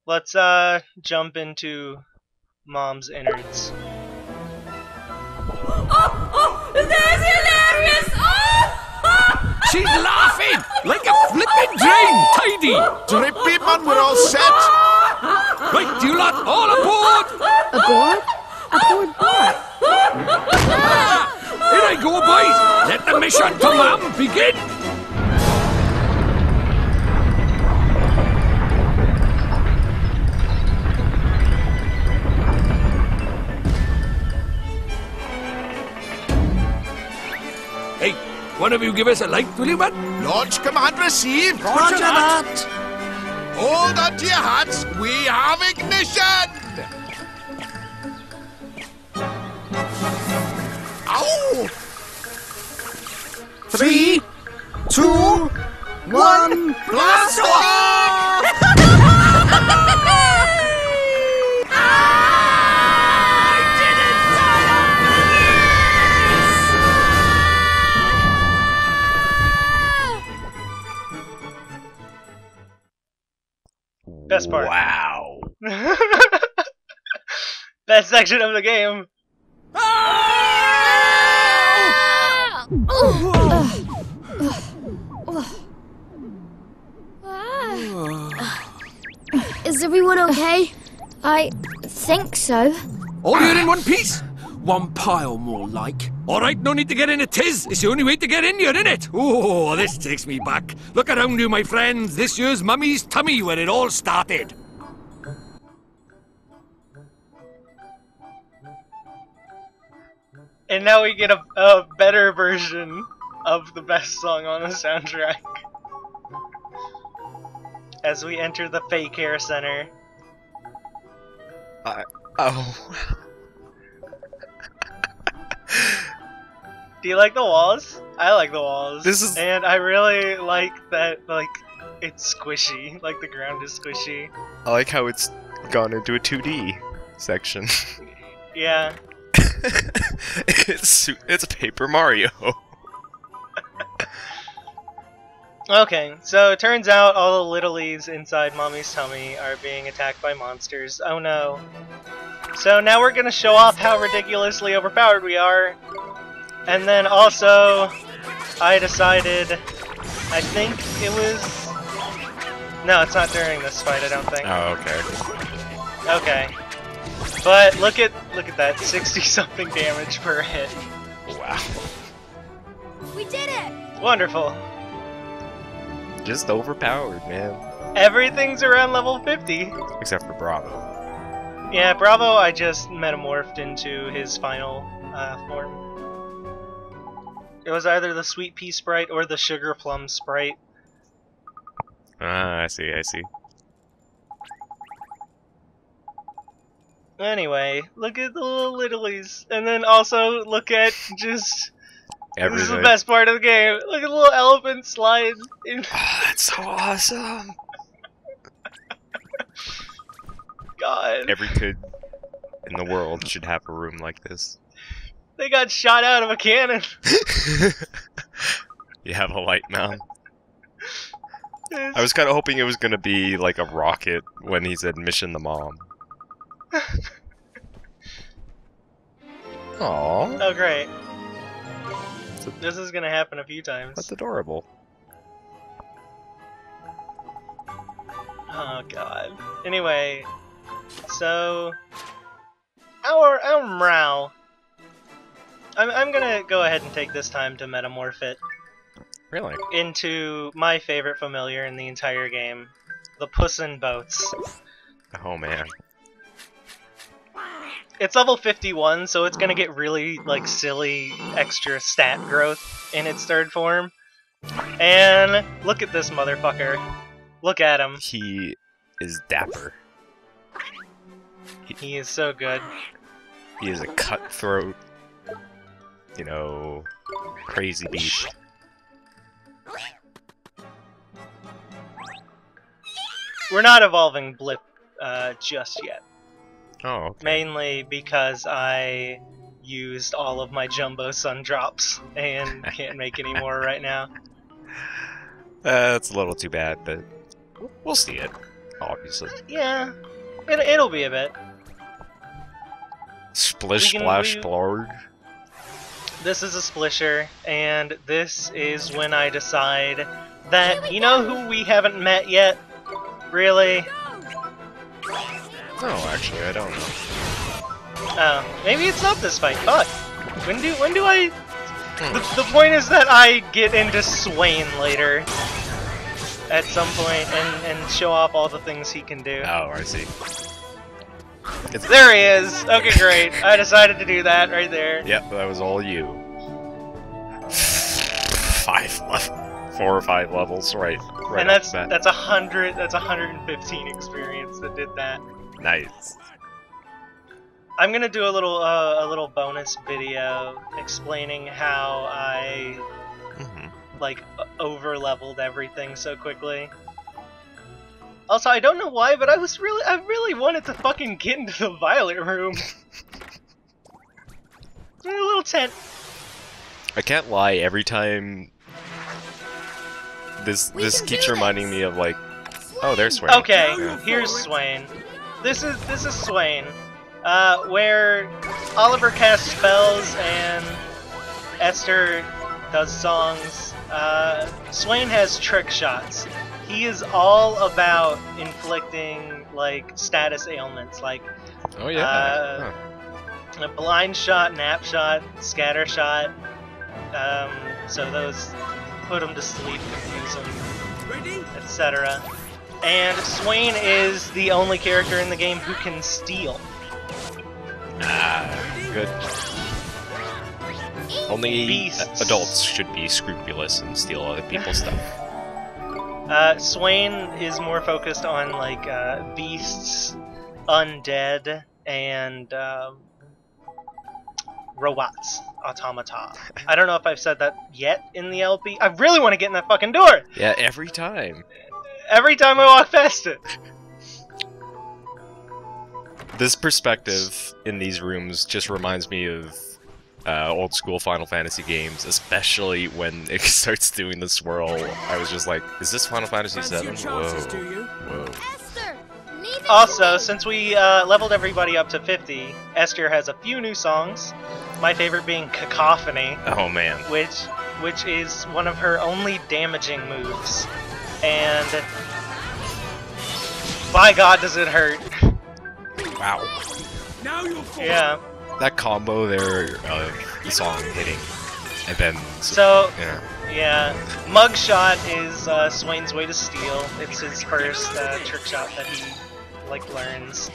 Let's jump into Mom's innards. Oh, that's hilarious! Oh! She's laughing like a flippin' drain, tidy. Drippy man, we're all set. Right, you lot, all aboard. Aboard? Aboard what? Here I go, boys. Let the mission to Mom begin. Hey, one of you give us a light, will you, man? Launch command received. Roger that. Hold on to your hats. We have ignition. Ow! 3, 2, 1, blast off! Best part. Wow. Best section of the game. Is everyone okay? I think so. All here in one piece? One pile more like. All right, no need to get in a tiz. It's the only way to get in, you're in it. Oh, this takes me back. Look around you, my friends. This year's Mummy's tummy where it all started. And now we get a better version of the best song on the soundtrack. As we enter the Fae Care Center. Oh. Do you like the walls? I like the walls. This is- And I really like that, like, it's squishy. Like, the ground is squishy. I like how it's gone into a 2D section. Yeah. It's Paper Mario. Okay, so it turns out all the littlies inside Mommy's tummy are being attacked by monsters. Oh no. So now we're gonna show off how ridiculously overpowered we are. And then also, I decided, I think it was... No, it's not during this fight, I don't think. Oh, okay. Okay. But look at that, 60-something damage per hit. Wow. We did it! Wonderful. Just overpowered, man. Everything's around level 50. Except for Bravo. Yeah, Bravo I just metamorphed into his final form. It was either the Sweet Pea Sprite or the Sugar Plum Sprite. Ah, I see, I see. Anyway, look at the little littlies. And then also look at just... Everything. This is the best part of the game. Look at the little elephant slide in. Oh, that's so awesome. God. Every kid in the world should have a room like this. They got shot out of a cannon. You have a light mount. I was kind of hoping it was going to be like a rocket when he said mission the mom. Aww. Oh, great. This is gonna happen a few times. That's adorable. Oh god. Anyway, so our Mrow. I'm gonna go ahead and take this time to metamorph it Really? into my favorite familiar in the entire game, the Puss in Boots. Oh man. It's level 51, so it's gonna get really, like, silly extra stat growth in its third form. And look at this motherfucker. Look at him. He is dapper. He is so good. He is a cutthroat, you know, crazy beast. We're not evolving Blip just yet. Oh, okay. Mainly because I used all of my Jumbo Sun drops and can't make any more right now. That's a little too bad, but we'll see it. obviously. Yeah, it'll be a bit. Splish, splash, splorg. This is a splisher, and this is when I decide that, you know who we haven't met yet? Really? No, actually, I don't know. Maybe it's not this fight. Fuck. When do I... The point is that I get into Swain later. At some point, and show off all the things he can do. Oh, I see. There he is! Okay, great. I decided to do that right there. Yep, that was all you. 4 or 5 levels, right. And that's 115 experience that did that. Nice. I'm gonna do a little bonus video explaining how I like over-leveled everything so quickly. Also, I don't know why, but I really wanted to fucking get into the Violet room. A little tent. I can't lie, every time this keeps reminding me of like, oh, there's Swain. Okay, Yeah. here's Swain. This is Swain, where Oliver casts spells and Esther does songs. Swain has trick shots. He is all about inflicting like status ailments, like Oh yeah. a blind shot, nap shot, scatter shot. So those put him to sleep, confuse him, etc. And Swain is the only character in the game who can steal. Good. Only Beasts. adults should be scrupulous and steal other people's stuff. Swain is more focused on like beasts, undead, and robots, automata. I don't know if I've said that yet in the LP. I really want to get in that fucking door! Yeah, every time. Every time I walk past it. This perspective in these rooms just reminds me of old school Final Fantasy games, especially when it starts doing the swirl. I was just like, is this Final Fantasy VII? Whoa. Also, since we leveled everybody up to 50, Esther has a few new songs. My favorite being Cacophony. Oh man. Which is one of her only damaging moves. And by God does it hurt. Wow. Yeah. That combo there of the song hitting, and then... So, yeah. Mugshot is Swain's way to steal. It's his first trick shot that he, like, learns.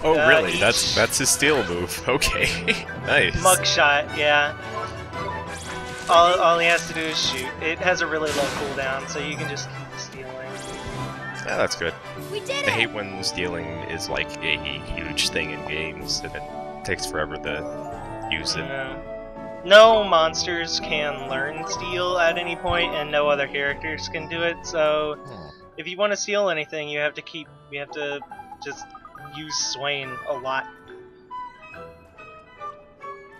Oh really? That's his steal move. Okay. Nice. Mugshot, yeah. All he has to do is shoot. It has a really low cooldown, so you can just keep stealing. Yeah, that's good. We did I it! hate when stealing is like a huge thing in games, and it takes forever to use it. No monsters can learn steal at any point, and no other characters can do it. So, if you want to steal anything, you have to just use Swain a lot.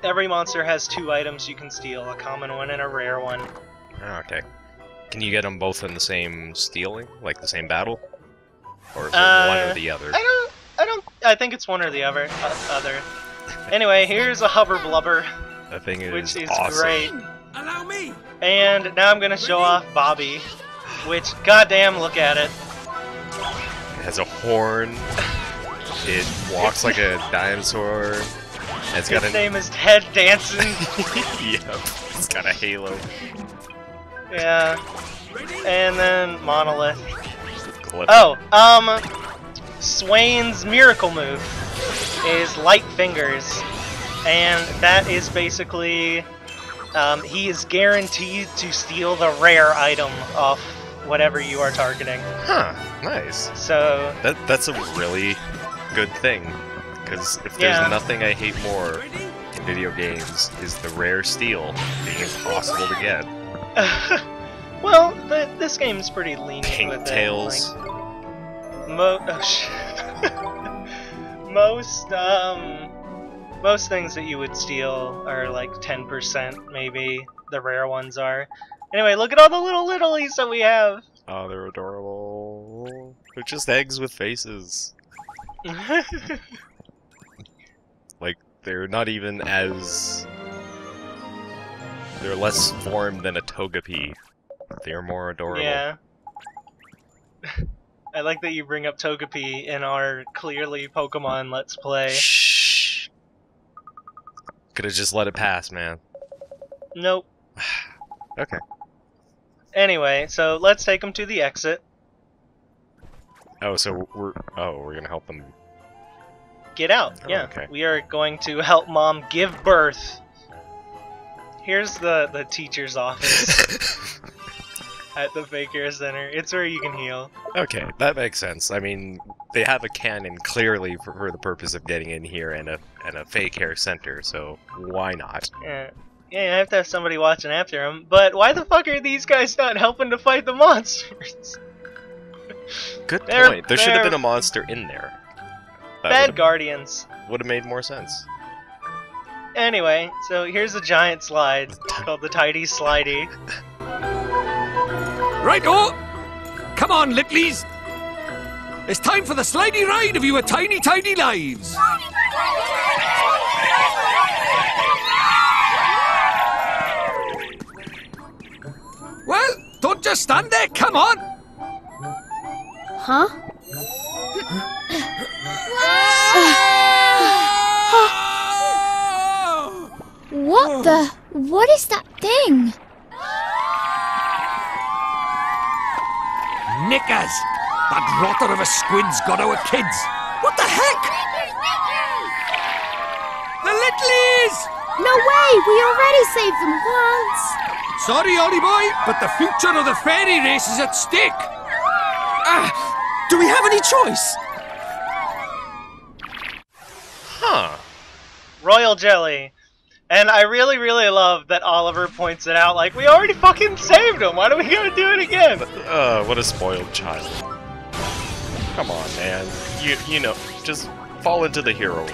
Every monster has 2 items you can steal, a common one and a rare one. Okay. Can you get them both in the same stealing, like the same battle, or is it one or the other? I think it's one or the other. Anyway, here's a Hover Blubber, That thing is which is awesome. great. Allow me! And now I'm gonna show off Bobby, which, goddamn, look at it. It has a horn. It walks like a dinosaur. It's got His name is Ted Danson. Yep. It's got a halo. Yeah. And then Monolith. Clip. Oh, Swain's miracle move is Light Fingers, and that is basically he is guaranteed to steal the rare item off whatever you are targeting. Huh. Nice. So That's a really good thing, because if there's nothing I hate more in video games is the rare steal being impossible to get. well, this game's pretty lenient Pink with tails. it. Like, most things that you would steal are like 10%, maybe. The rare ones are. Anyway, look at all the little littlies that we have. Oh, they're adorable. They're just eggs with faces. Like, they're not even as... They're less formed than a Togepi. They're more adorable. Yeah. I like that you bring up Togepi in our clearly Pokemon Let's Play. Shh. Could've just let it pass, man. Nope. Okay. Anyway, so let's take them to the exit. Oh, so we're gonna help them. Get out. Oh, Yeah. okay. We are going to help Mom give birth. Here's the teacher's office at the Fake Center. It's where you can heal. Okay, that makes sense. I mean, they have a cannon clearly for the purpose of getting in here and a fake hair center, so why not? Yeah. Yeah, I have to have somebody watching after them. But why the fuck are these guys not helping to fight the monsters? Good point. There should have been a monster in there. Bad guardians. Would have made more sense. Anyway, so here's a giant slide called the Tidy Slidey. Right-o! Come on, littlies! It's time for the slidey ride of your tiny, tiny lives! Well, don't just stand there, come on! Huh? What the? What is that thing? Knickers! That rotter of a squid's got our kids! What the heck? The littlies! No way! We already saved them once! Sorry, Ollie boy, but the future of the fairy race is at stake! Do we have any choice? Huh. Royal Jelly. And I really, really love that Oliver points it out, like, we already fucking saved him, why do we gotta do it again? What a spoiled child. Come on, man. You know, just fall into the hero role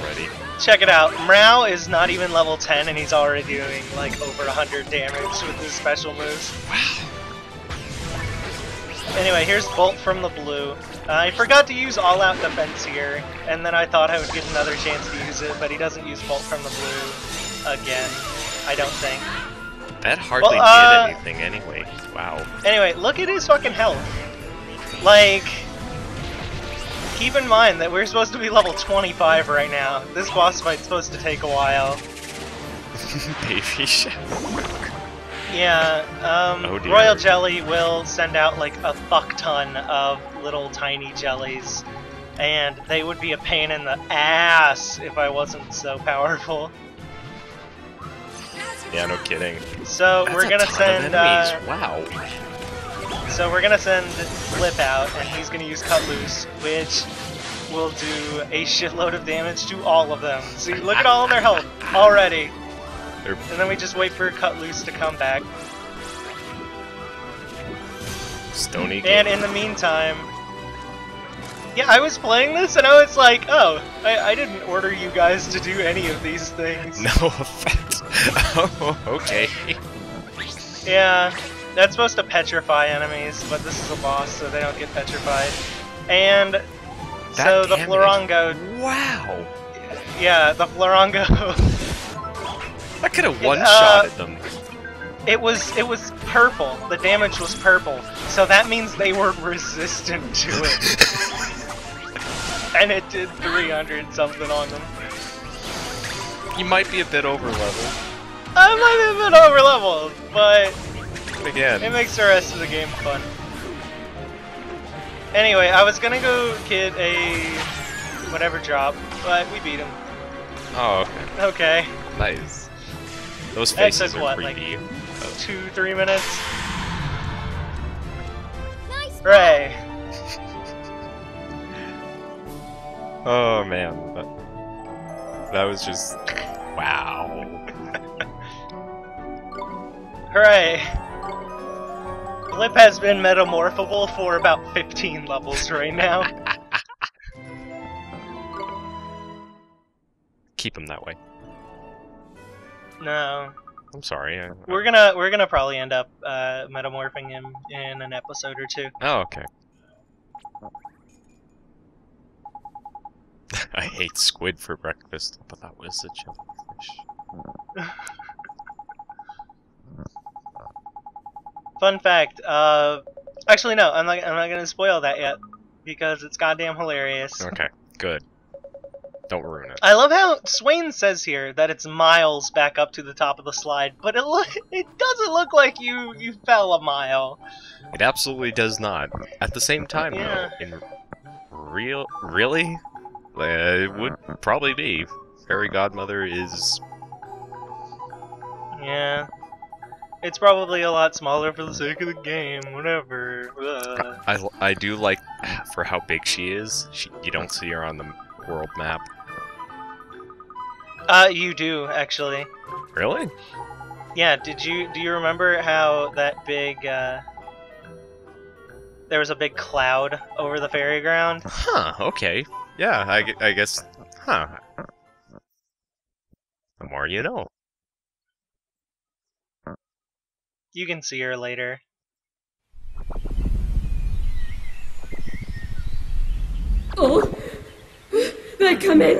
already. Check it out, Meow is not even level 10 and he's already doing, like, over 100 damage with his special moves. Wow. Anyway, here's Bolt from the blue. I forgot to use all-out defense here, and then I thought I would get another chance to use it, but he doesn't use Bolt from the blue again, I don't think. That hardly did anything anyway. Wow. Anyway, look at his fucking health. Like, keep in mind that we're supposed to be level 25 right now. This boss fight's supposed to take a while. Baby shower. Yeah, Oh dear. Royal Jelly will send out like a fuck ton of little tiny jellies, and they would be a pain in the ass if I wasn't so powerful. Yeah, no kidding. So That's we're a gonna ton of send enemies. Wow. so we're gonna send Flip out, and he's gonna use Cut Loose, which will do a shitload of damage to all of them. See, look at all of their health already. And then we just wait for Cut Loose to come back. Stony. And in the meantime, yeah, I was playing this and I was like, oh, I didn't order you guys to do any of these things. No offense. Oh, okay. Yeah, that's supposed to petrify enemies, but this is a boss, so they don't get petrified. And so the damage. Florongo, Wow. yeah, the Florongo. I could have one-shotted them. It was purple. The damage was purple, so that means they were resistant to it. And it did 300 something on them. You might be a bit over-leveled. I might have been over leveled, but Again. it makes the rest of the game fun. Anyway, I was gonna go get a whatever drop, but we beat him. Oh, okay. Okay. Nice. Those That faces took are what, like creepy. 2-3 minutes? Nice. Hooray! Oh man, that was just wow. Hooray! Flip has been metamorphable for about 15 levels right now. Keep him that way. No. I'm sorry. We're gonna probably end up metamorphing him in an episode or two. Oh, okay. I ate squid for breakfast, but that was a jellyfish. Fun fact, actually no, I'm not gonna spoil that yet, because it's goddamn hilarious. Okay, good. Don't ruin it. I love how Swain says here that it's miles back up to the top of the slide, but it doesn't look like you fell a mile. It absolutely does not. At the same time, Yeah. though, in really? It would probably be. Fairy Godmother is... Yeah. It's probably a lot smaller for the sake of the game, whatever. I do like, for how big she is, you don't see her on the world map. You do, actually. Really? Yeah, do you remember how that big, there was a big cloud over the Fairyground? Huh, okay. Yeah, I guess... Huh. The more you know. You can see her later. Oh, they're coming.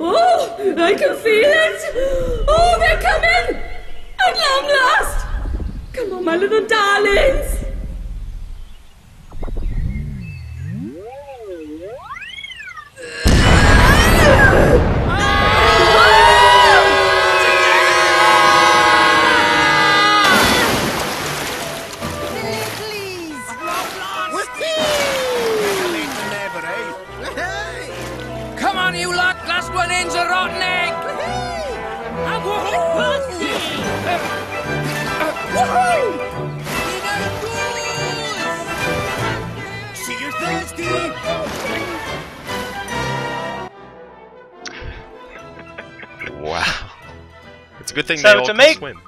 Oh, I can feel it. Oh, they're coming. At long last. Come on, my little darlings. Come on, you lot! Last one in's a rotten egg! See you're thirsty! Wow. It's a good thing So they all to can make- swim.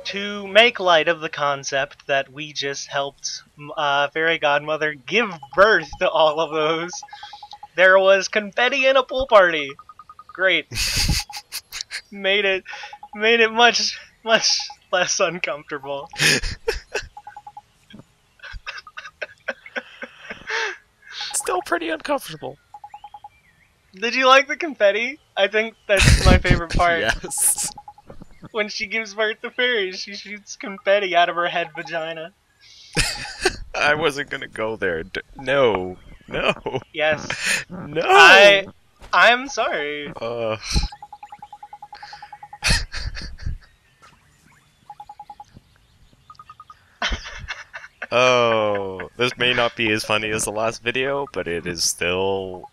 To make light of the concept that we just helped Fairy Godmother give birth to all of those, there was confetti in a pool party. Great. made it much less uncomfortable. Still pretty uncomfortable. Did you like the confetti? I think that's my favorite part. Yes. When she gives birth to fairies, she shoots confetti out of her head vagina. I wasn't gonna go there. No. No. Yes. No. I'm sorry. Oh, this may not be as funny as the last video, but it is still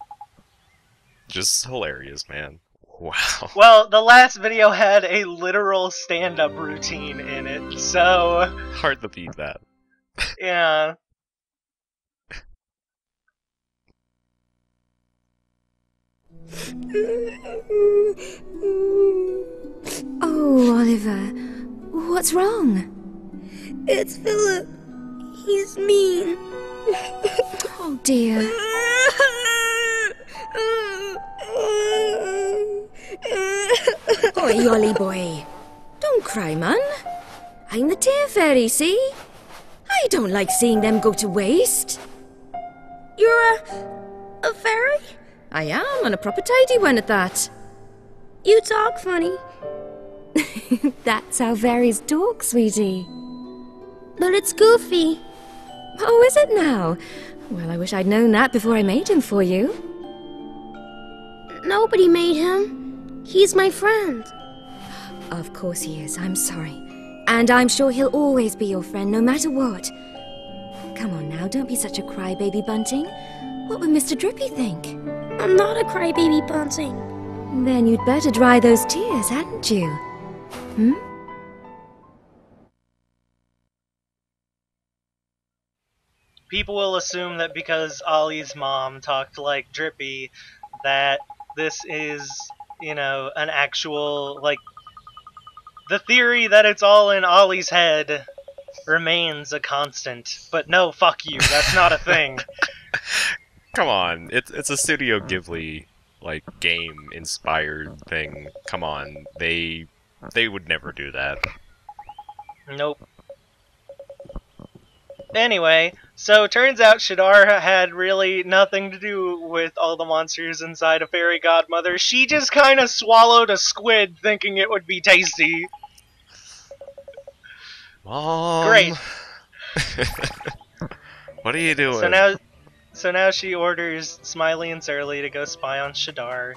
just hilarious, man. Wow. Well, the last video had a literal stand-up routine in it, so Hard to beat that. yeah. Oh, Oliver, what's wrong? It's Philip. He's mean. Oh dear. Oi, Ollie boy. Don't cry, man. I'm the tear fairy, see? I don't like seeing them go to waste. You're a fairy? I am, and a proper tidy one at that. You talk funny. That's how fairies talk, sweetie. But it's goofy. Oh, is it now? Well, I wish I'd known that before I made him for you. Nobody made him. He's my friend. Of course he is, I'm sorry. And I'm sure he'll always be your friend, no matter what. Come on now, don't be such a crybaby, Bunting. What would Mr. Drippy think? I'm not a crybaby, Bunting. Then you'd better dry those tears, hadn't you? Hmm? People will assume that because Ollie's mom talked like Drippy, that this is, you know, an actual, like, the theory that it's all in Ollie's head remains a constant. But no, fuck you, that's not a thing. Come on, it's a Studio Ghibli like game inspired thing. Come on, they would never do that. Nope. Anyway, so turns out Shadar had really nothing to do with all the monsters inside of Fairy Godmother. She just kind of swallowed a squid thinking it would be tasty. Great. What are you doing? So now she orders Smiley and Surly to go spy on Shadar.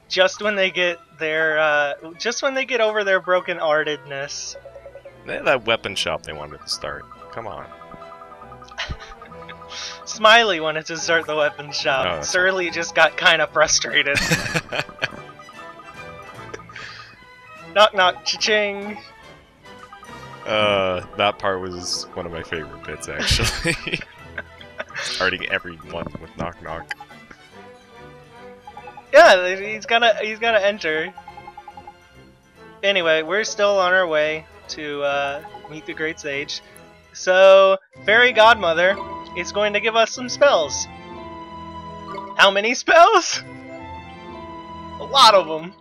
Just when they get over their broken-heartedness. They had that weapon shop they wanted to start. Come on. Smiley wanted to start the weapon shop. Oh, Surly just got kind of frustrated. Knock knock, cha-ching. That part was one of my favorite bits, actually. Starting everyone with knock knock. Yeah, he's gotta enter. Anyway, we're still on our way to meet the Great Sage. So, Fairy Godmother is going to give us some spells. How many spells? A lot of them.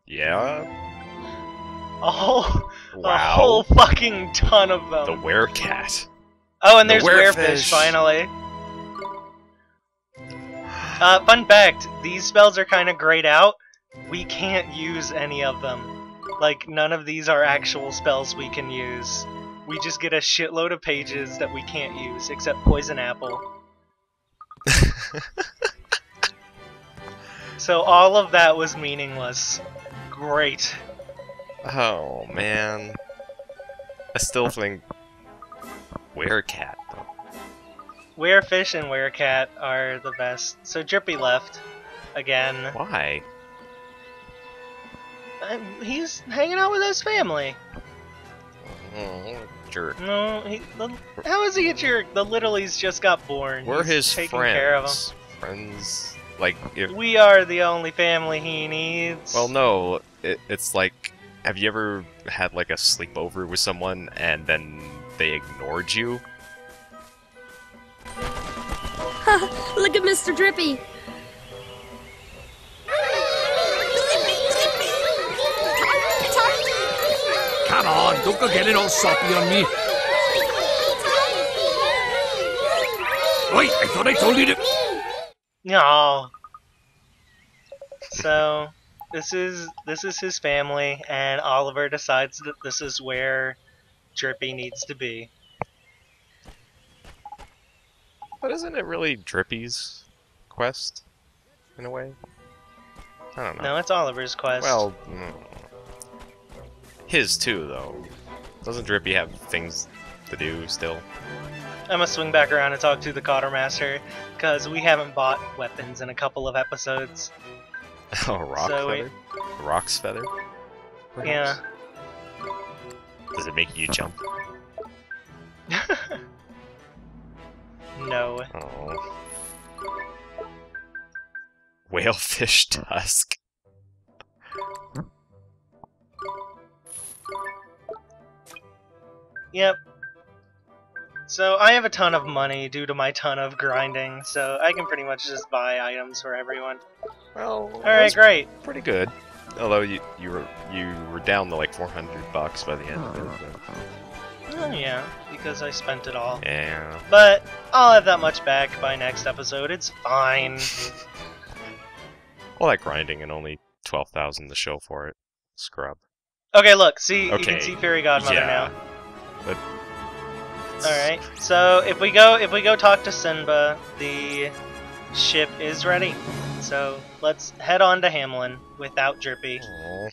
Yeah. A whole Wow. fucking ton of them. The werecat. Oh, and The there's werefish. Werefish, finally. Fun fact, these spells are kind of grayed out. We can't use any of them. Like, none of these are actual spells we can use. We just get a shitload of pages that we can't use, except Poison Apple. So all of that was meaningless. Great. Oh, man. I still think... werecat, though. Werefish and Werecat are the best. So Drippy left. Again. Why? He's hanging out with his family. Oh, jerk. No, how is he a jerk? The littlies just got born. We're He's his taking friends. care of them. Friends, like, if... We are the only family he needs. Well, no, it's like... Have you ever had, like, a sleepover with someone, and then they ignored you? Look at Mr. Drippy. Come on, don't go getting all soppy on me. Oi, I thought I told you to... No. So, this is his family, and Oliver decides that this is where Drippy needs to be. But isn't it really Drippy's quest, in a way? I don't know. No, it's Oliver's quest. Well, his too, though. Doesn't Drippy have things to do still? I'm gonna swing back around and talk to the Quartermaster, because we haven't bought weapons in a couple of episodes. Oh, rock So feather? Rock's feather? Yeah. Perhaps? Does it make you jump? No. Oh. Whalefish tusk. Yep. So I have a ton of money due to my ton of grinding, so I can pretty much just buy items for everyone. Well, Alright, great. pretty good. Although you were down to like $400 by the end of it. Oh yeah, because I spent it all. Yeah. But I'll have that much back by next episode. It's fine. All that grinding and only 12,000 to show for it. Scrub. Okay, look, see, Okay. you can see Fairy Godmother Yeah. But now. Alright, so if we go talk to Simba, the ship is ready. So let's head on to Hamlin without Drippy. Aw.